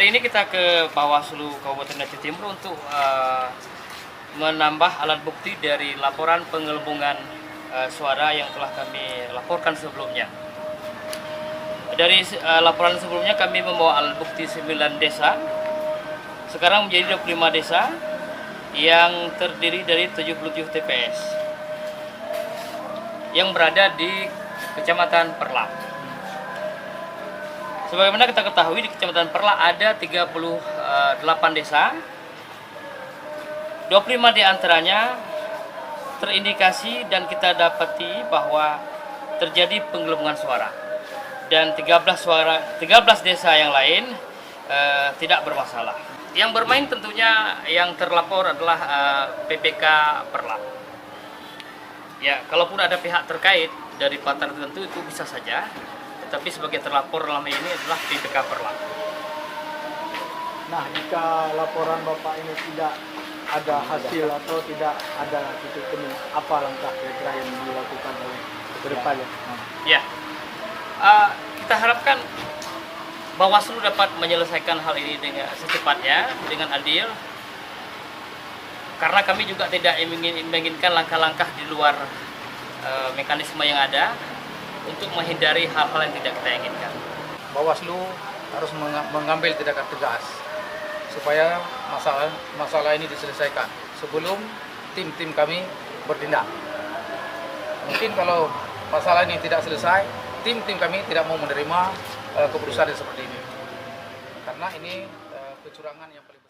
Hari ini kita ke Bawaslu Kabupaten Aceh Timur untuk menambah alat bukti dari laporan penggelembungan suara yang telah kami laporkan sebelumnya. Dari laporan sebelumnya kami membawa alat bukti 9 desa, sekarang menjadi 25 desa yang terdiri dari 77 TPS yang berada di Kecamatan Perlak. Sebagaimana kita ketahui, di Kecamatan Perlak ada 38 desa, 25 diantaranya terindikasi dan kita dapati bahwa terjadi penggelembungan suara, dan 13 desa yang lain tidak bermasalah. Yang bermain tentunya yang terlapor adalah PPK Perlak. Ya, kalaupun ada pihak terkait dari partai tertentu itu bisa saja, tetapi sebagai terlapor dalam ini adalah PPK Perlak. Nah, jika laporan Bapak ini tidak ada hasil atau tidak ada titik temu, apa langkah kira-kira yang dilakukan oleh ke depannya? Ya, kita harapkan Bawaslu dapat menyelesaikan hal ini dengan secepatnya, dengan adil, karena kami juga tidak menginginkan langkah-langkah di luar mekanisme yang ada untuk menghindari hal-hal yang tidak kita inginkan. Bawaslu harus mengambil tindakan tegas supaya masalah ini diselesaikan sebelum tim kami bertindak. Mungkin kalau masalah ini tidak selesai, tim kami tidak mau menerima keputusan seperti ini, karena ini kecurangan yang paling